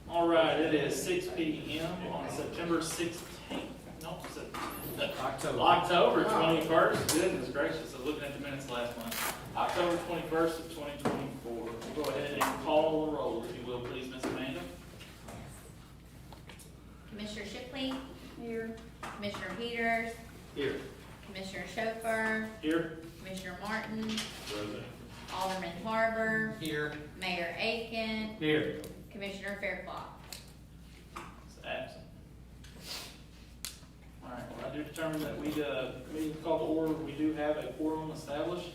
All right, it is 6 p.m. on September 16th. No, October 21st. Goodness gracious, I was looking at the minutes last month. October 21st of 2024. We'll go ahead and call the roll, if you will, please, Ms. Amanda. Commissioner Shipley, Here. Commissioner Peters, Here. Commissioner Chauffeur, Here. Commissioner Martin, Present. Alderman Harbour, Here. Mayor Aiken, Here. Commissioner Fairclough. It's absent. All right, well, I do determine that meeting called to order. We do have a quorum established.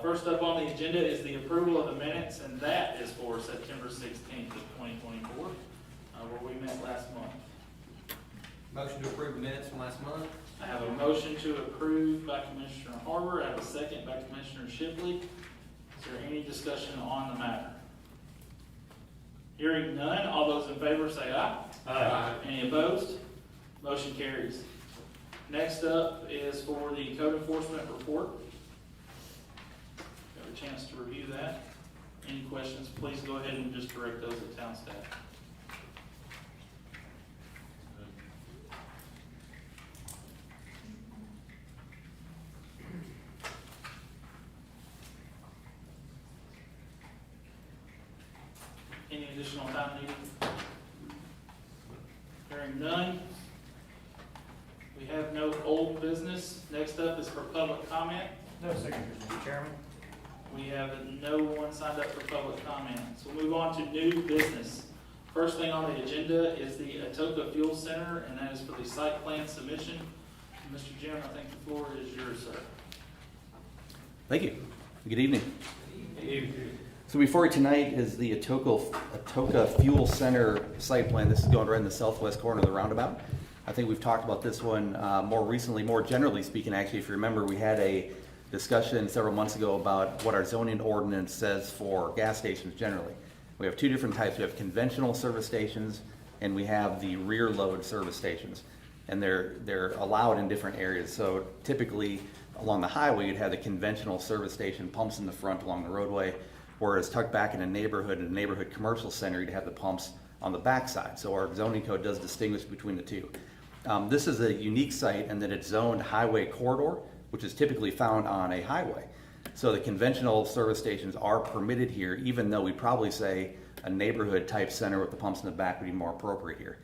First up on the agenda is the approval of the minutes, and that is for September 16th of 2024, where we met last month. Motion to approve the minutes from last month. I have a motion to approve by Commissioner Harbour. I have a second by Commissioner Shipley. Is there any discussion on the matter? Hearing none, all those in favor say aye. Aye. Any opposed? Motion carries. Next up is for the code enforcement report. Got a chance to review that. Any questions, please go ahead and just direct those at town staff. Any additional time needed? Hearing none. We have no old business. Next up is for public comment. No signatures, Mr. Chairman. We have no one signed up for public comment. So we'll move on to new business. First thing on the agenda is the Atoka Fuel Center, and that is for the site plan submission. Mr. Jim, I think the floor is yours, sir. Thank you. Good evening. So before you tonight is the Atoka Fuel Center site plan. This is going right in the southwest corner of the roundabout. I think we've talked about this one more recently, more generally speaking, actually. If you remember, we had a discussion several months ago about what our zoning ordinance says for gas stations generally. We have two different types. We have conventional service stations and we have the rear load service stations. And they're allowed in different areas. So typically along the highway, you'd have the conventional service station, pumps in the front along the roadway. Whereas tucked back in a neighborhood commercial center, you'd have the pumps on the backside. So our zoning code does distinguish between the two. This is a unique site in that it's zoned highway corridor, which is typically found on a highway. So the conventional service stations are permitted here, even though we probably say a neighborhood type center with the pumps in the back would be more appropriate here.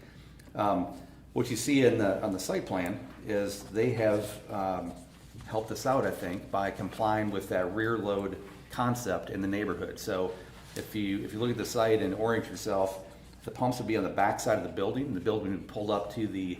What you see on the site plan is they have helped us out, I think, by complying with that rear load concept in the neighborhood. So if you look at the site and orient yourself, the pumps would be on the back side of the building, and the building would pull up to the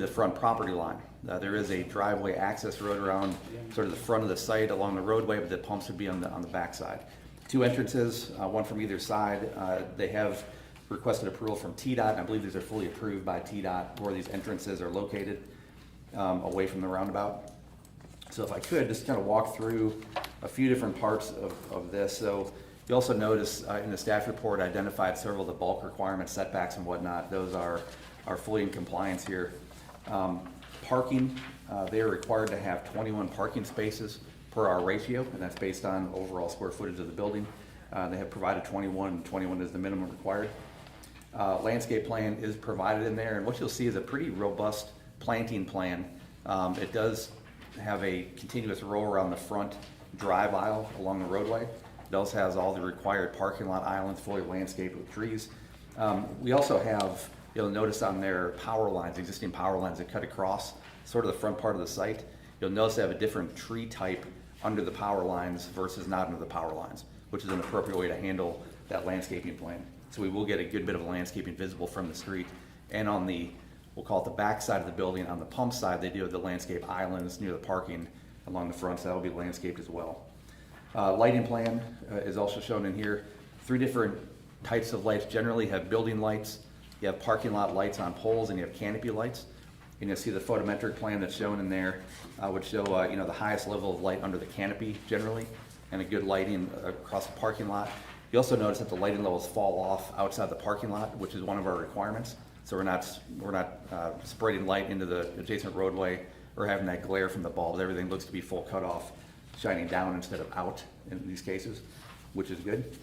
front property line. There is a driveway access road around sort of the front of the site along the roadway, but the pumps would be on the back side. Two entrances, one from either side. They have requested approval from TDOT, and I believe these are fully approved by TDOT where these entrances are located away from the roundabout. So if I could just kind of walk through a few different parts of this. So you also notice in the staff report identified several of the bulk requirements, setbacks and whatnot. Those are fully in compliance here. Parking, they are required to have 21 parking spaces per our ratio, and that's based on overall square footage of the building. They have provided 21, and 21 is the minimum required. Landscape plan is provided in there, and what you'll see is a pretty robust planting plan. It does have a continuous row around the front drive aisle along the roadway. It also has all the required parking lot islands fully landscaped with trees. We also have, you'll notice on their power lines, existing power lines that cut across sort of the front part of the site. You'll notice they have a different tree type under the power lines versus not under the power lines, which is an appropriate way to handle that landscaping plan. So we will get a good bit of landscaping visible from the street. And on the, we'll call it the back side of the building, on the pump side, they do have the landscape islands near the parking along the front, so that will be landscaped as well. Lighting plan is also shown in here. Three different types of lights. Generally have building lights, you have parking lot lights on poles, and you have canopy lights. And you'll see the photometric plan that's shown in there would show the highest level of light under the canopy generally, and a good lighting across the parking lot. You also notice that the lighting levels fall off outside the parking lot, which is one of our requirements. So we're not spreading light into the adjacent roadway or having that glare from the bulbs. Everything looks to be full cutoff, shining down instead of out in these cases, which is good.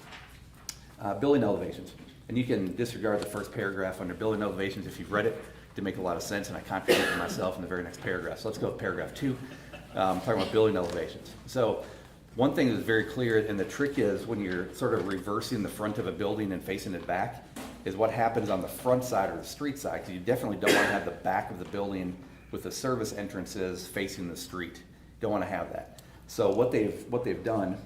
Building elevations. And you can disregard the first paragraph under building elevations if you've read it. It didn't make a lot of sense, and I contradicted myself in the very next paragraph. So let's go with paragraph 2, talking about building elevations. So one thing that's very clear, and the trick is when you're sort of reversing the front of a building and facing it back, is what happens on the front side or the street side, because you definitely don't want to have the back of the building with the service entrances facing the street. You don't want to have that. So what they've done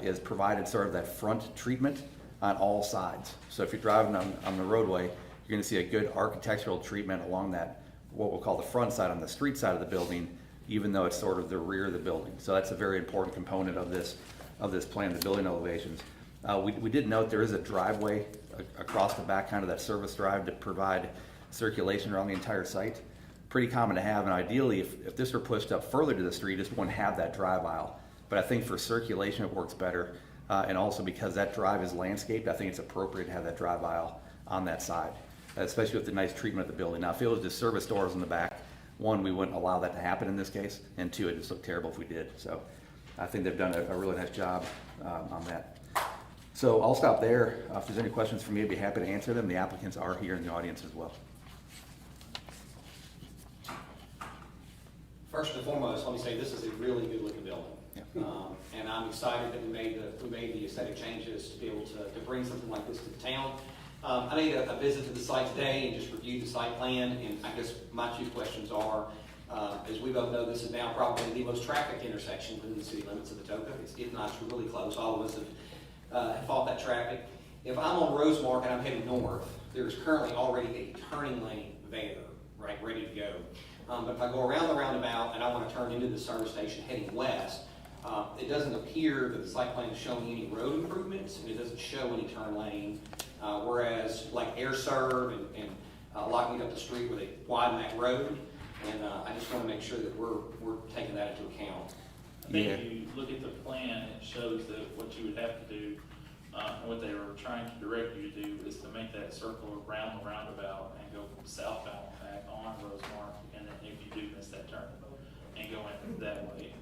is provided sort of that front treatment on all sides. So if you're driving on the roadway, you're going to see a good architectural treatment along that, what we'll call the front side, on the street side of the building, even though it's sort of the rear of the building. So that's a very important component of this plan, the building elevations. We did note there is a driveway across the back, kind of that service drive, to provide circulation around the entire site. Pretty common to have, and ideally, if this were pushed up further to the street, just wouldn't have that drive aisle. But I think for circulation, it works better. And also because that drive is landscaped, I think it's appropriate to have that drive aisle on that side, especially with the nice treatment of the building. Now, if it was just service doors in the back, one, we wouldn't allow that to happen in this case, and two, it just looked terrible if we did. So I think they've done a really nice job on that. So I'll stop there. If there's any questions for me, I'd be happy to answer them. The applicants are here in the audience as well. First and foremost, let me say this is a really good looking building. Yeah. And I'm excited that we made the aesthetic changes to be able to bring something like this to the town. I made a visit to the site today and just reviewed the site plan, and I guess my 2 questions are, as we both know, this is now probably the most trafficked intersection within the city limits of Atoka. If not, it's really close. All of us have fought that traffic. If I'm on Rosemark and I'm heading north, there's currently already a turning lane there, right, ready to go. But if I go around the roundabout and I want to turn into the service station heading west, it doesn't appear that the site plan is showing any road improvements, and it doesn't show any turn lane. Whereas like Air Serve and locking up the street where they widen that road, and I just want to make sure that we're taking that into account. I think if you look at the plan, it shows that what you would have to do, and what they were trying to direct you to do, is to make that circle around the roundabout and go southbound back on Rosemark, and then if you do miss that turn, and go in that way.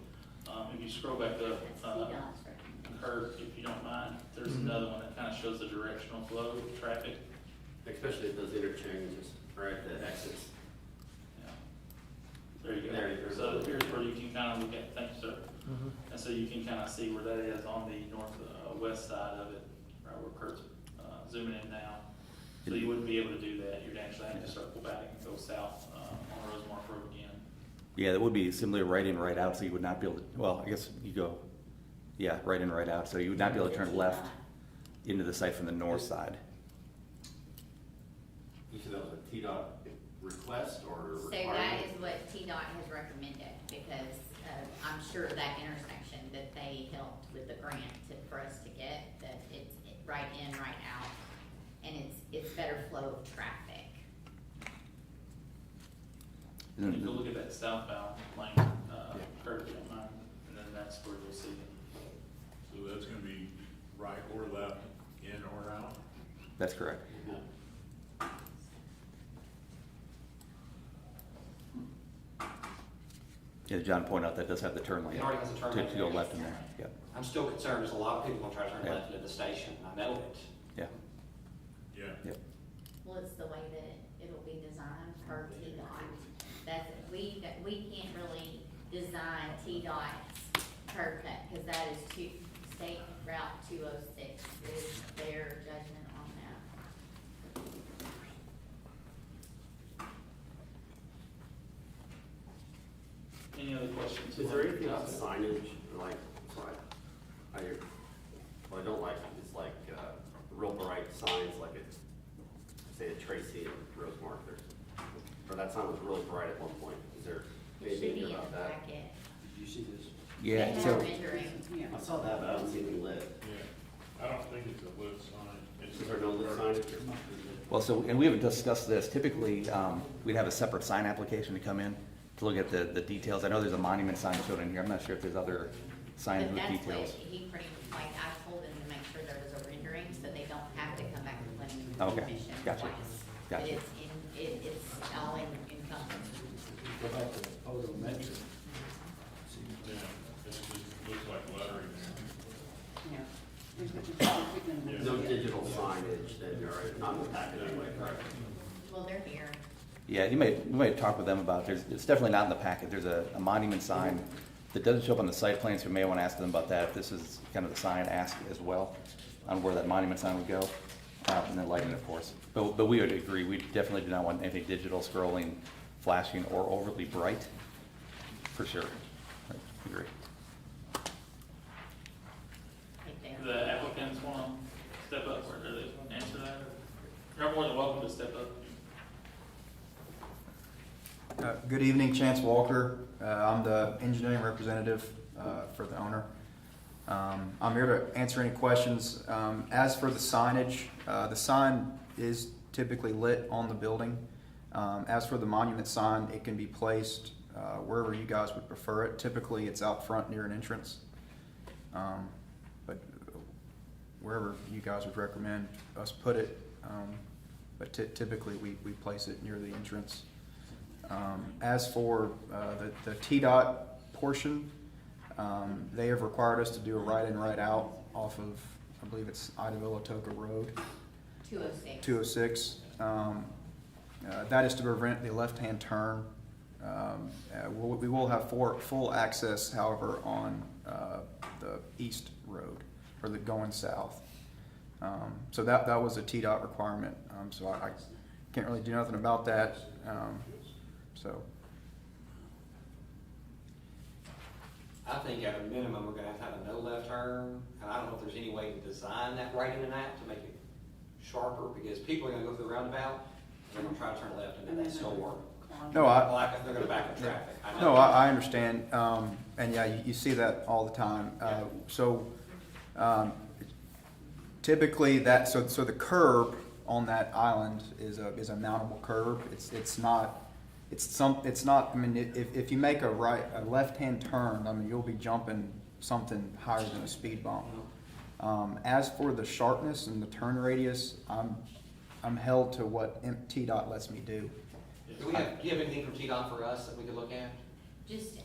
If you scroll back up, Kurt, if you don't mind, there's another one that kind of shows the directional flow of traffic. Especially at those interchanges, right, the exits. Yeah. There you go. There you go. So here's where you can kind of look at, thank you, sir. And so you can kind of see where that is on the west side of it, right where Kurt's zooming in now. So you wouldn't be able to do that. You'd actually have to circle back and go south on Rosemark Road again. Yeah, that would be similar right in, right out, so you would not be able to, well, I guess you go, yeah, right in, right out, so you would not be able to turn left into the site from the north side. You said that was a TDOT request or So requirement? that is what TDOT has recommended, because I'm sure that intersection that they helped with the grant for us to get, that it's right in, right out, and it's better flow of traffic. You can look at that southbound lane, Kurt, if you don't mind, and then that's where you'll see it. So that's gonna be right or left, in or out? That's correct. Yeah, John pointed out that does have the turn lane. It already has a turn lane. To go left in there, yep, I'm still concerned, there's a lot of people gonna try to turn Yeah. left into the station. I know it. yeah, Yeah. yep. Well, it's the way that it'll be designed per TDOT. We can't really design TDOT's curb cut, because that is State Route 206 is their judgment on that. Any other questions? Is there anything about signage, like, sorry, what I don't like is like, real bright signs, like it, say at Tracy and Rosemark, or that sign was really bright at one point. Is there It should be anything in the about that? packet. Did you see this? Yeah, They so, have rendering. I saw that, but I don't see any lit. Yeah, I don't think it's a lit sign. It's Is there no lit signage? well, so, and we haven't discussed this, typically, we'd have a separate sign application to come in to look at the details. I know there's a monument sign shown in here, I'm not sure if there's other signs But with that's what details. he pretty much, like, I told him to make sure there was a rendering, so they don't have to come back to planning Okay, commission gotcha, twice. But gotcha. it's all encompassed. What about the photometric not in the packet anyway, correct? Well, they're here. Yeah, you may talk with them about it. It's definitely not in the packet. There's a monument sign that doesn't show up on the site plan, so we may want to ask them about that. If this is kind of the sign, ask as well on where that monument sign would go. And then lighting, of course. But we would agree, we definitely do not want anything digital, scrolling, flashing, or overly bright, for sure. Right, agree. Right there. The applicants want to step up, or do they want to answer that? You're more than welcome to step up. Good evening, Chance Walker. I'm the engineering representative for the owner. I'm here to answer any questions. As for the signage, the sign is typically lit on the building. As for the monument sign, it can be placed wherever you guys would prefer it. Typically, it's out front near an entrance. But wherever you guys would recommend us put it. But typically, we place it near the entrance. As for the TDOT portion, they have required us to do a right-in, right-out off of, I believe it's Idaville Atoka Road, 206. 206. That is to prevent the left-hand turn. We will have full access, however, on the east road, or the going south. So that was a TDOT requirement, so I can't really do nothing about that. So I think at a minimum, we're gonna have a no left turn, and I don't know if there's any way to design that right in and out to make it sharper, because people are gonna go through the roundabout, and they're gonna try to turn left into that store. no, They're gonna back up traffic. I No, know. I understand, and yeah, you see that all the time. Typically so the curb on that island is a mountable curb. It's not, I mean, if you make a left-hand turn, I mean, you'll be jumping something higher than a speed bump. As for the sharpness and the turn radius, I'm held to what TDOT lets me do. Do you have anything from TDOT for us that we could look at? Just,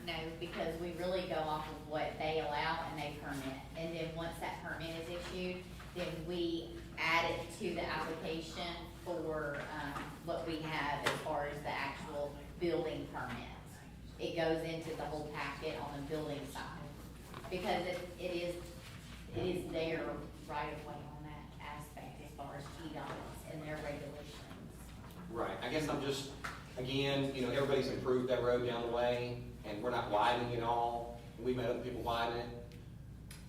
no, because we really go off of what they allow and they permit. And then once that permit is issued, then we add it to the application for, what we have as far as the actual building permits. It goes into the whole packet on the building side. Because it is their right of way on that aspect as far as TDOT's and their regulations. Right, I guess I'm just, again, everybody's improved that road down the way, and we're not widening it all, and we've had other people widen it.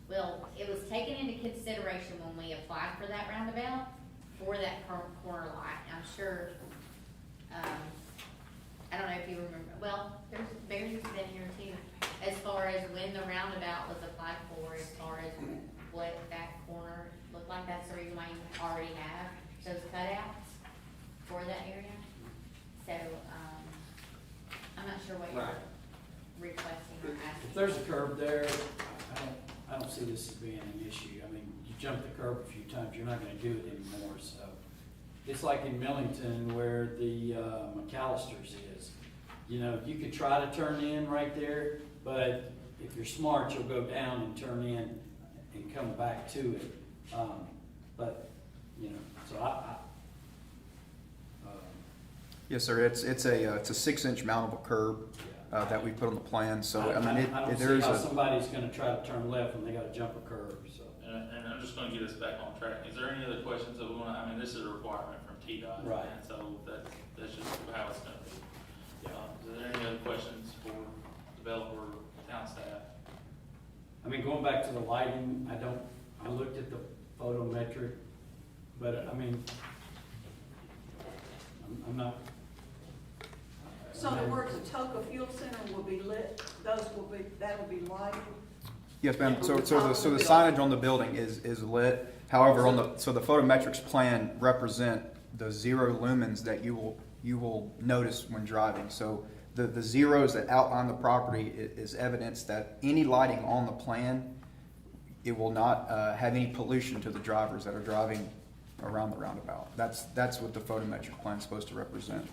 Well, it was taken into consideration when we applied for that roundabout, for that corner lot. I'm sure, I don't know if you remember, well, Barry's been here too. As far as when the roundabout was applied for, as far as what that corner looked like, that's the reason why you already have those cutouts for that area. So, I'm not sure what you're Right. requesting or asking. If there's a curb there, I don't see this as being an issue. I mean, you jump the curb a few times, you're not gonna do it anymore, so. It's like in Millington where the McAllister's is. You could try to turn in right there, but if you're smart, you'll go down and turn in and come back to it. So Yes, sir, it's a 6-inch mountable curb that we put on the plan, so, I mean, I don't there see is how a, somebody's gonna try to turn left when they gotta jump a curb, so. And I'm just gonna get us back on track. Is there any other questions that we wanna, I mean, this is a requirement from TDOT. Right. And so that's just how it's gonna be. Is there any other questions for developer, town staff? I mean, going back to the lighting, I looked at the photometric, but I mean, I'm not. So in other words, the Atoka Fuel Center will be lit, that'll be lighted? yes, ma'am, so the signage on the building is lit. However, so the photometrics plan represent the 0 lumens that you will notice when driving. So the zeros that outline the property is evidence that any lighting on the plan, it will not have any pollution to the drivers that are driving around the roundabout. That's what the photometric plan is supposed to represent.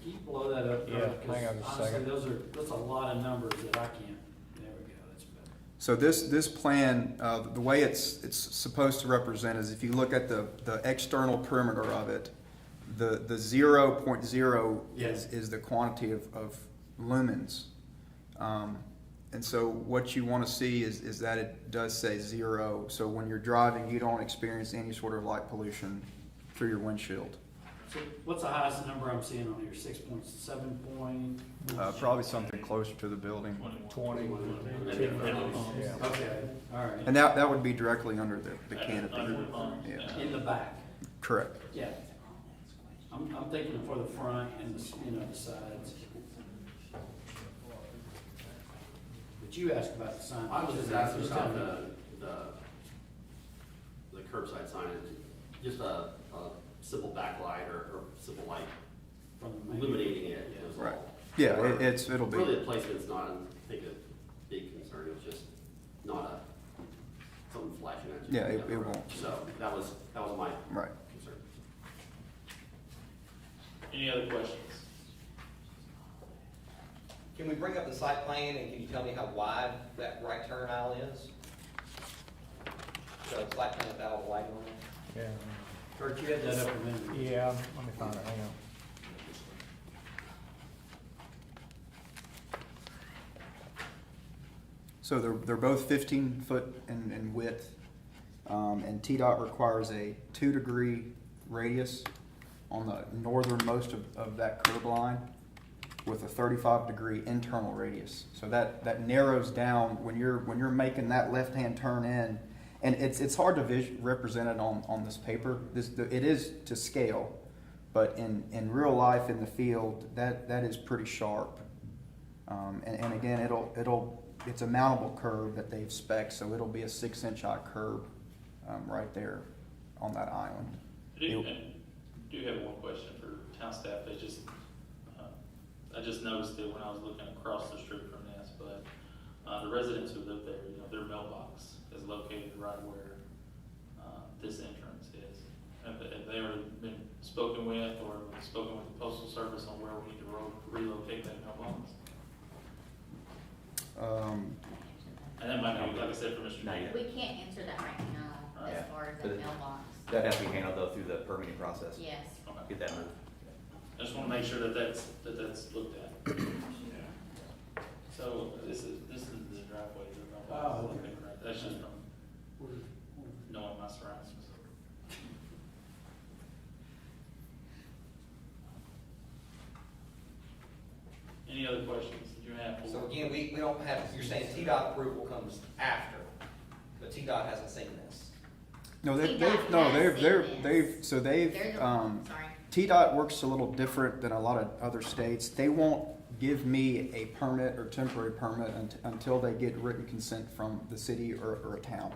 Can you blow that up? Yeah, hang on just a Honestly, second. that's a lot of numbers that I can't, there we go, that's better. So this plan, the way it's supposed to represent is if you look at the external perimeter of it, the 0.0 is the quantity of lumens. And so what you want to see is that it does say 0. So when you're driving, you don't experience any sort of light pollution through your windshield. So what's the highest number I'm seeing on here, 6.7 point? Probably something closer to the building. 20. Okay, all right. And that would be directly under the canopy. Under the pump, Yeah. In the back, Correct. yeah. I'm thinking for the front and the, the sides. But you asked about the sign. I was just asking about the curbside signage, just a simple backlight or simple light From the main. illuminating it. Is Right. all. Yeah, Or- it'll be. Really, the placement's not, I think, a big concern, it was just not something flashing at you. Yeah, it won't. So, that was my Right. concern. Any other questions? Can we bring up the site plan and can you tell me how wide that right turn aisle is? So site plan without all the lighting on it? Yeah, Kurt, you had that up a minute ago. yeah, let me find it, hang on. So they're both 15 foot in width, and TDOT requires a 2-degree radius on the northernmost of that curb line with a 35-degree internal radius. So that narrows down when you're making that left-hand turn in, and it's hard to represent it on this paper. It is to scale, but in real life in the field that is pretty sharp. And again, it's a mountable curb that they've spec'd, so it'll be a 6-inch high curb right there on that island. I do have one question for town staff. I just noticed it when I was looking across the street from this, but the residents who live there, their mailbox is located right where this entrance is. Have they already been spoken with or spoken with the postal service on where we need to relocate that mailbox? And that might be, like I said, for Mr. Knight. We can't answer that right now as Yeah, far as but the it- mailbox. That has to be handled though through the permitting process. Yes. Okay. Get that moved. I just want to make sure that that's looked at. So this is the driveway to the mailbox. Oh, okay. Right. That's just from knowing my surroundings. Any other questions that you have? So again, we don't have, you're saying TDOT approval comes after, but TDOT hasn't seen this. No, TDOT has seen this. they've They're the, sorry. TDOT works a little different than a lot of other states. They won't give me a permit or temporary permit until they get written consent from the city or a town.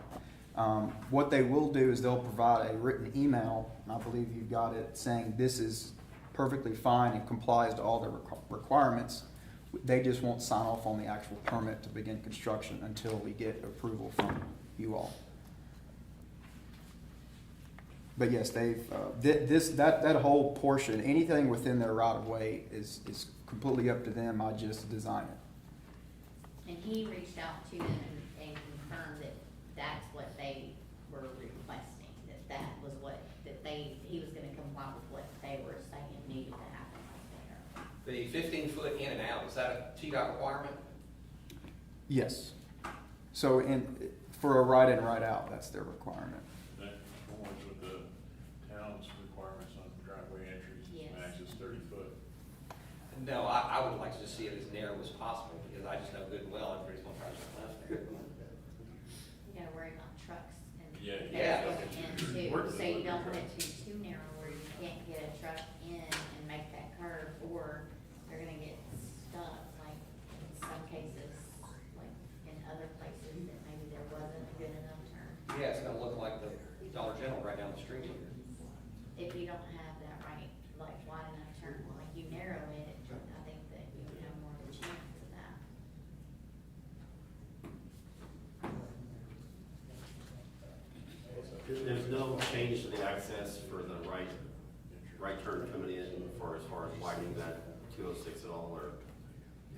What they will do is they'll provide a written email, and I believe you've got it, saying this is perfectly fine and complies to all the requirements. They just won't sign off on the actual permit to begin construction until we get approval from you all. But yes, they've, that whole portion, anything within their right of way is completely up to them. I just design it. And he reached out to them and confirmed that that's what they were requesting, that was what, he was gonna comply with what they were saying needed to happen right there. The 15 foot in and out, is that a TDOT requirement? Yes. So for a right in, right out, that's their requirement. That conforms with the town's requirements on driveway entries, Yes. max is 30 foot. No, I would like to just see it as narrow as possible, because I just know good and well everybody's gonna try to jump left there. You gotta worry about trucks and. Yeah. Yeah. going in too, so you don't want it to be too narrow where you can't get a truck in and make that curve, or they're gonna get stuck, like in some cases, like in other places that maybe there wasn't a good enough turn. Yeah, it's gonna look like the Dollar General right down the street here. If you don't have that right, like wide enough turn, like you narrow it, I think that you would have more of a chance of that. There's no change to the access for the right turn coming in for as far as widening that 206 at all, or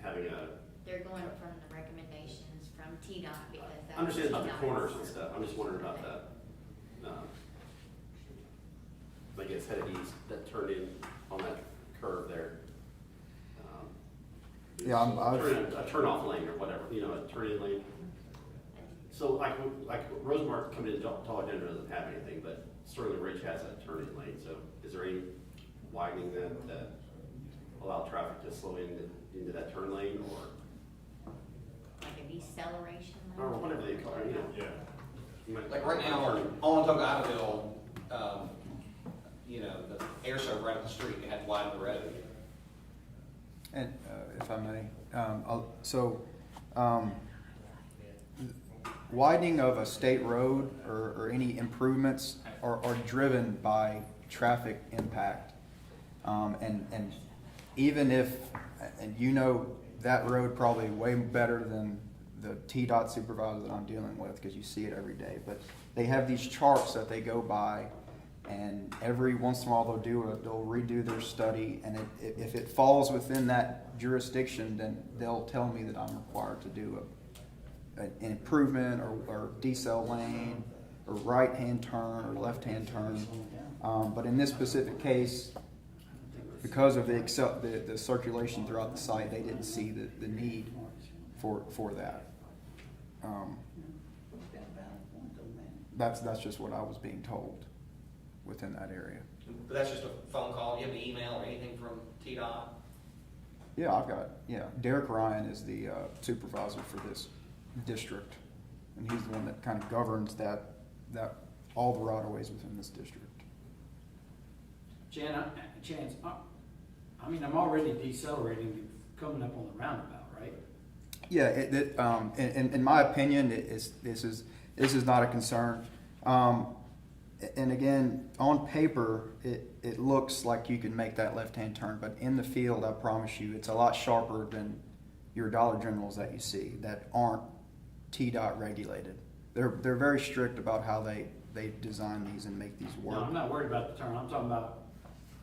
having a They're going from the recommendations from TDOT because that's. I understand about the TDOT's. corners and stuff, I'm just wondering about that. Like it's headed east, that turned in on that curve there. Yeah, A turn-off lane or whatever, you know, a turn-in lane. So like Rosemark coming in, Dollar General doesn't have anything, but Sterling Ridge has a turn-in lane, so is there any widening that allow traffic to slow into that turn lane or? Like a deceleration lane. Or whatever they call it, you know. Yeah. Like right now, on Atoka, Iredell, you know, the air show right up the street, they had to widen the road. And if I may, widening of a state road or any improvements are driven by traffic impact. And even if, and you know that road probably way better than the TDOT supervisor that I'm dealing with because you see it every day, but they have these charts that they go by, and every once in a while they'll redo their study, and if it falls within that jurisdiction, then they'll tell me that I'm required to do an improvement or decel lane or right-hand turn or left-hand turn. But in this specific case, because of the circulation throughout the site, they didn't see the need for that. That's just what I was being told within that area. But that's just a phone call, you have an email or anything from TDOT? Yeah, Derek Ryan is the supervisor for this district, and he's the one that kind of governs that all the right-of-ways within this district. Chance, I mean, I'm already decelerating coming up on the roundabout, right? Yeah, in my opinion, this is not a concern. And again, on paper, it looks like you can make that left-hand turn, but in the field, I promise you, it's a lot sharper than your Dollar Generals that you see that aren't TDOT regulated. They're very strict about how they design these and make these work. No, I'm not worried about the turn. I'm talking about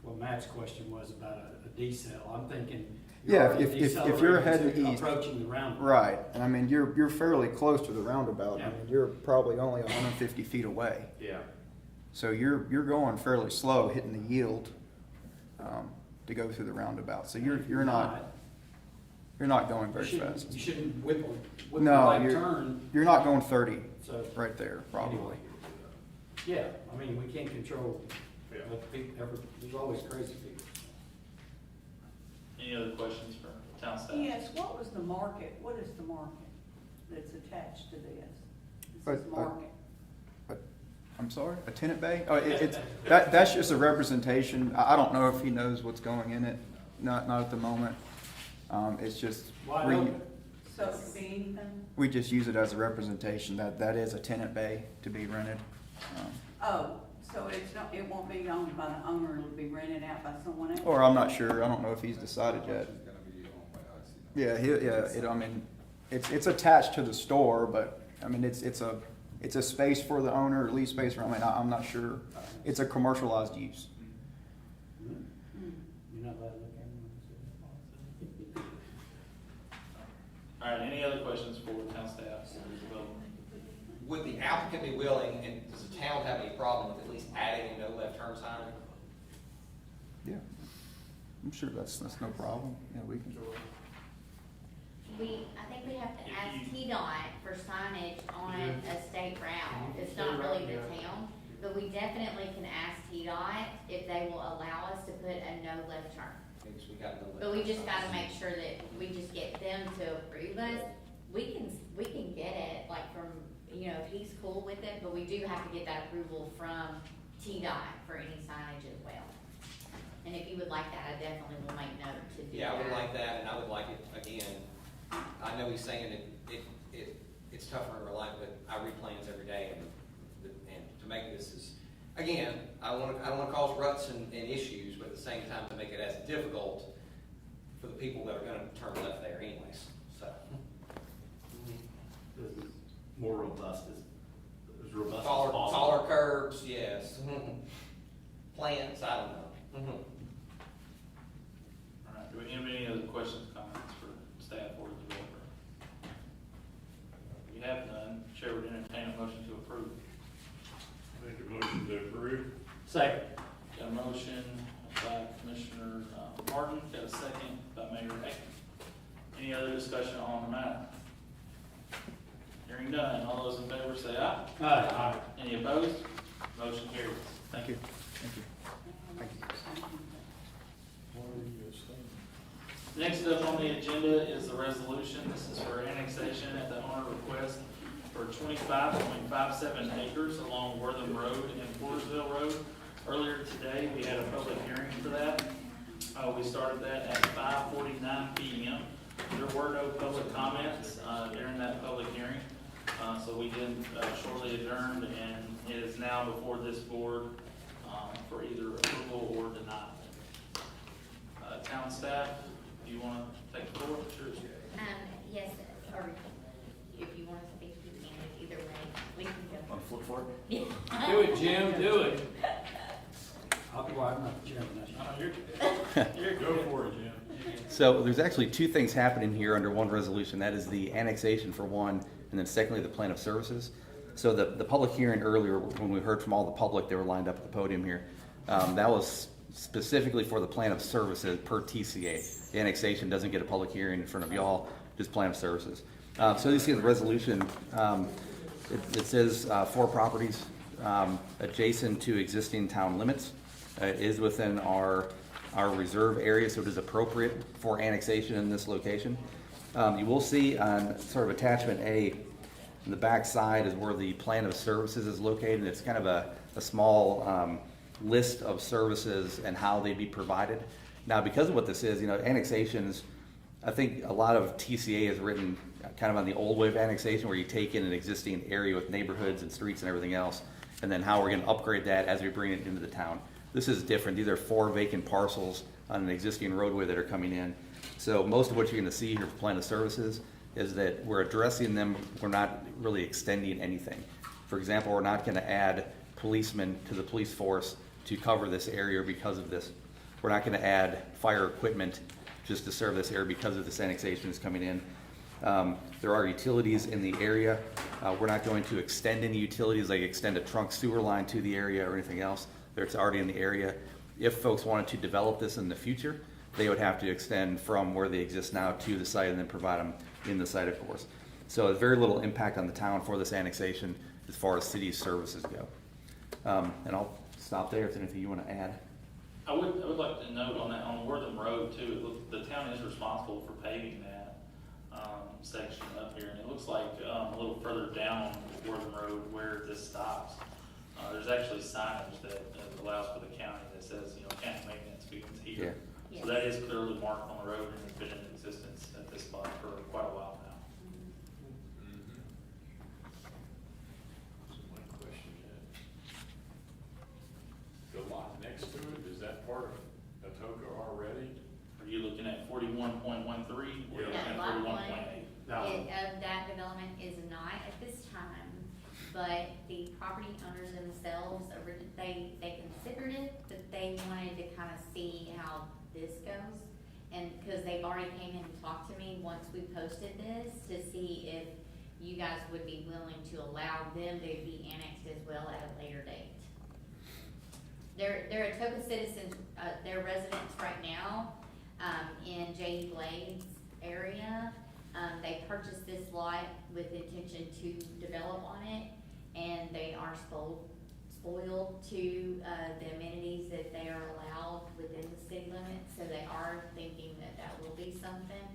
what Matt's question was about a decel. I'm thinking. Yeah, if you're heading east, approaching the roundabout. right, and I mean, you're fairly close to the roundabout. Yeah. I mean, you're probably only 150 feet away. Yeah. So you're going fairly slow, hitting the yield to go through the roundabout. So you're not going very fast. You shouldn't whip the No, right turn. you're not going 30 So, right there, probably. yeah, I mean, we can't control, Yeah. there's always crazy people. Any other questions for town staff? Yes, what was the market, what is the market that's attached to this? This But, is market. I'm sorry, a tenant bay? Oh, that's just a representation. I don't know if he knows what's going in it. Not at the moment. It's just Wide open. So it could be anything? we just use it as a representation that is a tenant bay to be rented. Oh, so it won't be owned by the owner, it'll be rented out by someone else? Or I'm not sure. I don't know if he's decided yet. Yeah, I mean, it's attached to the store, but I mean, it's a space for the owner, or lease space for, I mean, I'm not sure. It's a commercialized use. You're not allowed to look at them. All right, any other questions for town staff? Would the applicant be willing, and does the town have any problem with at least adding a no left turn sign? Yeah, I'm sure that's no problem. Yeah, we can. I think we have to ask TDOT for signage on a state route. It's not really the town, but we definitely can ask TDOT if they will allow us to put a no left turn. Because we got no left But we turn just sign. gotta make sure that we just get them to approve us. We can get it, like from, you know, if he's cool with it, but we do have to get that approval from TDOT for any signage as well. And if you would like that, I definitely will make note to do that. Yeah, I would like that, and I would like it, again, I know he's saying it's tougher in real life, but I read plans every day, and to make this is, again, I don't wanna cause ruts and issues, but at the same time, to make it as difficult for the people that are gonna turn left there anyways, so. More robust as robust as Taller possible. curbs, yes. Plants, I don't know. All right, do we have any other questions, comments for staff or the developer? Second. Got a motion by Commissioner Martin, got a second by Mayor Hagan. Any other discussion on the matter? Hearing none, all those in favor say aye. Aye. Any opposed? Motion carries. Thank you. Thank you. Next up on the agenda is the resolution. This is for annexation at the owner request for 25.57 acres along Wortham Road and Portersville Road. Earlier today, we had a public hearing for that. We started that at 5:49 p.m. There were no public comments during that public hearing, so we did shortly adjourned, and it is now before this board for either approval or denial. Town staff, do you want to take the floor? Sure. Yes, or if you want to speak, you can, either way, we can go. On the flip for it? Yeah. Do it, Jim, do it. I'll be, I'm not the chairman, that's you. You're Go for it, Jim. So there's actually two things happening here under one resolution. That is the annexation for one, and then secondly, the plan of services. So the public hearing earlier, when we heard from all the public, they were lined up at the podium here. That was specifically for the plan of services per TCA. The annexation doesn't get a public hearing in front of y'all, just plan of services. So you see the resolution, it says 4 properties adjacent to existing town limits. It is within our reserve area, so it is appropriate for annexation in this location. You will see on sort of attachment A, in the back side is where the plan of services is located. It's kind of a small list of services and how they be provided. Now, because of what this is, annexations, I think a lot of TCA is written kind of on the old way of annexation, where you take in an existing area with neighborhoods and streets and everything else, and then how we're going to upgrade that as we bring it into the town. This is different. These are 4 vacant parcels on an existing roadway that are coming in. So most of what you're going to see here for plan of services is that we're addressing them. We're not really extending anything. For example, we're not going to add policemen to the police force to cover this area because of this. We're not going to add fire equipment just to serve this area because of this annexation is coming in. There are utilities in the area. We're not going to extend any utilities, like extend a trunk sewer line to the area or anything else. It's already in the area. If folks wanted to develop this in the future, they would have to extend from where they exist now to the site and then provide them in the site, of course. So there's very little impact on the town for this annexation as far as city services go. And I'll stop there if there's anything you want to add. I would like to note on that, on Wortham Road too, the town is responsible for paving that section up here, and it looks like a little further down Wortham Road where this stops, there's actually signage that allows for the county that says, county maintenance begins here. Yeah. So that is clearly marked on the road and has been in existence at this spot for quite a while now. So my question is, the lot next to it, is that part of Atoka already? Are you looking at 41.13 or Yeah. at Lot 41.8? That development is not at this time, but the property owners themselves, they considered it, but they wanted to kind of see how this goes. And because they've already came in and talked to me once we posted this, to see if you guys would be willing to allow them to be annexed as well at a later date. They're Atoka citizens, they're residents right now, in J.E. Blade's area. They purchased this lot with intention to develop on it, and they are spoiled to the amenities that they are allowed within the city limits, so they are thinking that that will be something.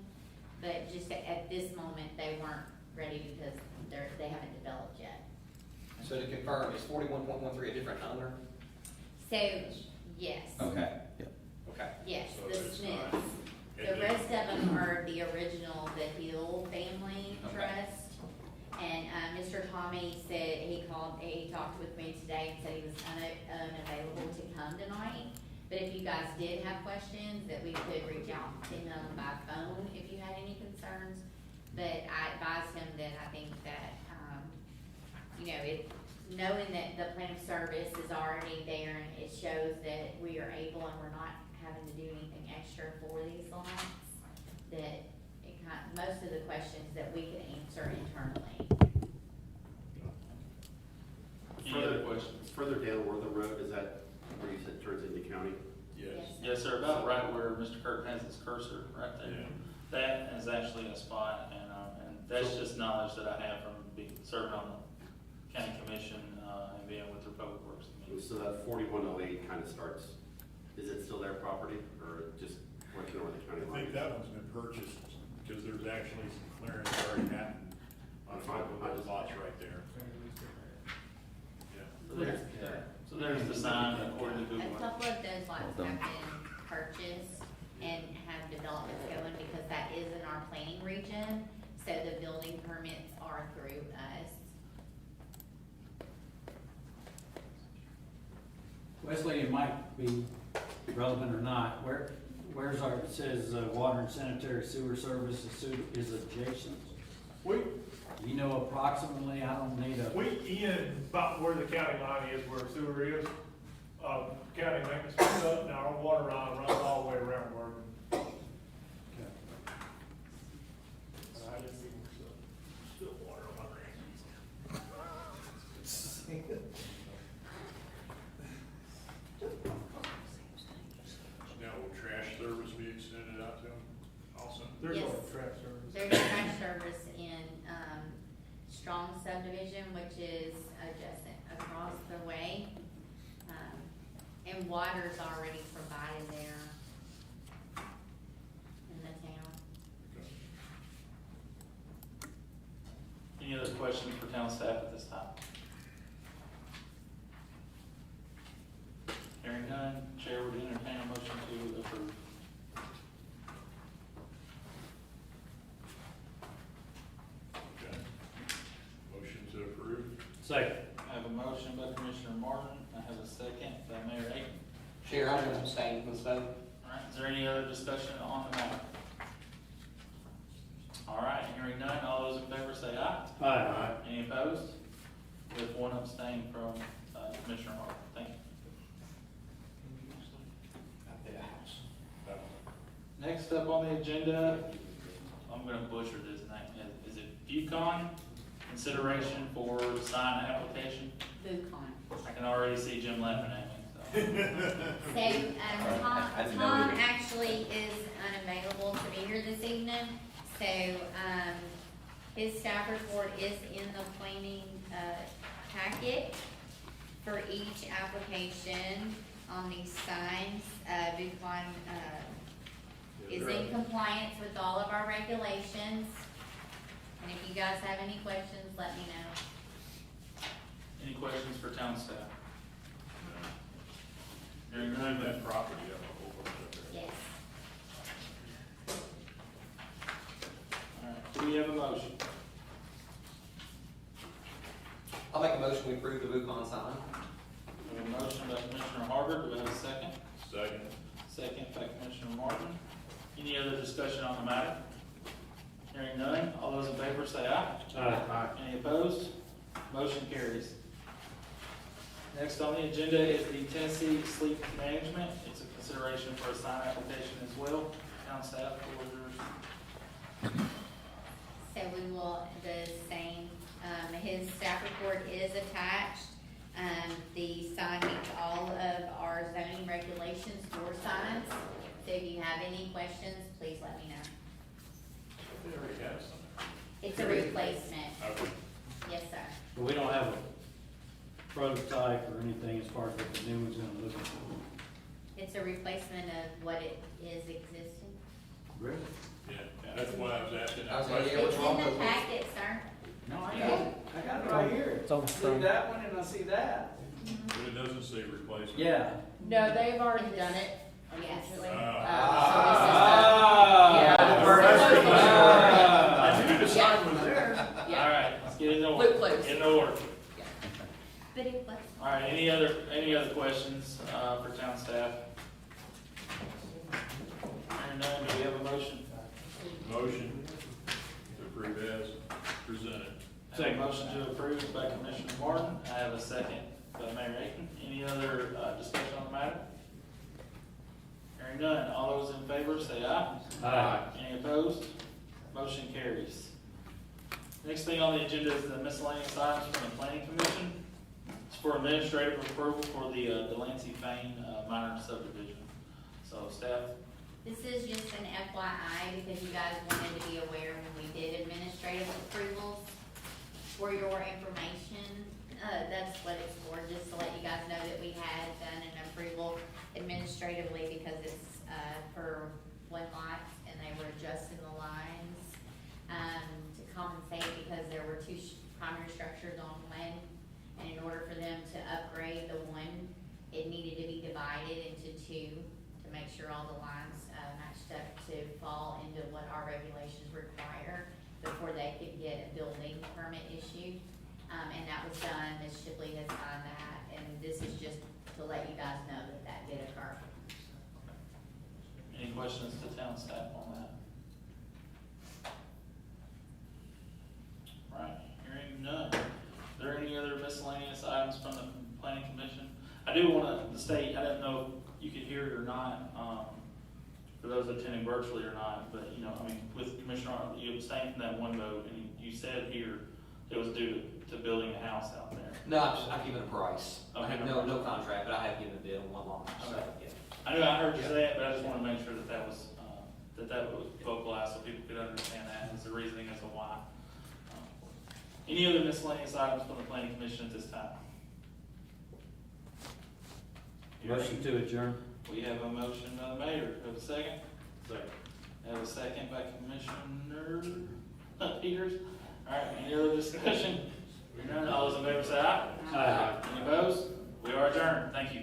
But just at this moment, they weren't ready because they haven't developed yet. So to confirm, is 41.13 a different owner? So, yes. Okay. Yep. Okay. Yes, So the it's Smiths. not- The rest of them are the original, the Hill family Okay. trust. And, Mr. Tommy said, he talked with me today and said he was unavailable to come tonight. But if you guys did have questions, that we could reach out to him by phone if you had any concerns. But I advised him that I think that, knowing that the plan of service is already there and it shows that we are able and we're not having to do anything extra for these lots, that most of the questions that we can answer internally. Any other questions? Further down Wortham Road, is that cursor right there. Yeah. That is actually a spot, and that's just knowledge that I have from serving on the county commission, and being with the public works committee. So that 4108 kind of starts, is it still their property or just working over the county I line? think that one's been purchased, because there's actually some clearance already happened on a couple of those lots right there. Yeah. So there's the sign according to A Google. couple of those lots Well have done. been purchased and have developments going because that is in our planning region, so the building permits are through us. Wesley, it might be relevant or not, where's our, it says, water and sanitary sewer service is adjacent. We, You know approximately, I don't need a. we in about where the county line is, where sewer is, county maintenance picks up, now our water line runs all the way around where. I didn't even spill water on my hands. Now, will trash service be extended out to them also? There's no Yes. trash service. There's trash service in, Strong subdivision, which is adjacent across the way. And water's already provided there in the town. Any other questions for town staff at this time? Hearing none, chair would entertain a motion to approve. Okay. Motion to approve? Second. I have a motion by Commissioner Martin, I have a second by Mayor Aiken. Chair, I'm going to abstain from this vote. All right, is there any other discussion on the matter? All right, hearing none, all those in favor say aye. Aye. Any opposed? With one abstain from Commissioner Martin, thank you. Next up on the agenda, I'm gonna butcher this name, is it Bucon? Consideration for sign application? Bucon. I can already see Jim laughing at me, so. So, I didn't know Tom either. actually is unavailable to be here this evening, so, his staff report is in the planning, packet for each application on these signs. Bucon, is in compliance with all of our regulations, and if you guys have any questions, let me know. Any questions for town staff? No. You're gonna have that property up a whole bunch up there. Yes. All right, do we have a motion? I'll make a motion we approve the Bucon sign. We have a motion by Commissioner Harder, do we have a second? Second? Second by Commissioner Martin. Any other discussion on the matter? Hearing none, all those in favor say aye. Aye. Any opposed? Motion carries. Next on the agenda is the Tennessee Sleep Management. It's a consideration for a sign application as well. Town staff, what was yours? So we will, the same, his staff report is attached. The sign meets all of our zoning regulations for signs. So if you have any questions, please let me know. They already have some. It's a replacement. Okay. Yes, sir. But we don't have a prototype or anything as far as what the new one's gonna look like. It's a replacement of what it is existing. Really? Yeah, that's why I was asking I was that like, question. yeah, It's what's wrong in the with it? packet, sir. No, I got it. I got it right here. It's on the I see front. that one and I see that. But it doesn't say replacement. Yeah. No, they've already done it, Yes. unfortunately. I knew the sign was there. All right, let's get in order. Look close. Get in order. But it was. All right, any other questions, for town staff? Hearing none, do we have a motion? Motion to approve as presented. I have a motion to approve by Commissioner Martin. I have a second by Mayor Aiken. Any other, discussion on the matter? Hearing none, all those in favor say aye. Aye. Any opposed? Motion carries. Next thing on the agenda is the miscellaneous items from the planning commission. It's for administrative approval for the Delancey Fane minor subdivision. So staff, This is just an FYI because you guys wanted to be aware when we did administrative approvals for your information. That's what it's for, just to let you guys know that we had done an approval administratively because it's, for one lot and they were adjusting the lines, to compensate because there were two primary structures on one. And in order for them to upgrade the one, it needed to be divided into two to make sure all the lines matched up to fall into what our regulations require before they could get a building permit issued. And that was done, Ms. Shipley has signed that, and this is just to let you guys know that that did occur. Any questions to town staff on that? Right, hearing none. Are there any other miscellaneous items from the planning commission? I do want to state, I didn't know if you could hear it or not, for those attending virtually or not, but, you know, I mean, with Commissioner Arnold, you abstained from that one vote, and you said here it was due to building a house out there. No, I've given a price. I Okay. have no contract, but I have given a bid on one lot, so, Okay. yeah. I knew I heard you say it, but I just want to make sure that that was, that was vocalized so people could understand that as the reasoning as to why. Any other miscellaneous items from the planning commission at this time? Motion to adjourn. We have a motion by the mayor. Have a second? Second. Have a second by Commissioner Peters. All right, any other discussion? Hearing none, all those in favor say aye. Aye. Any opposed? We are adjourned. Thank you.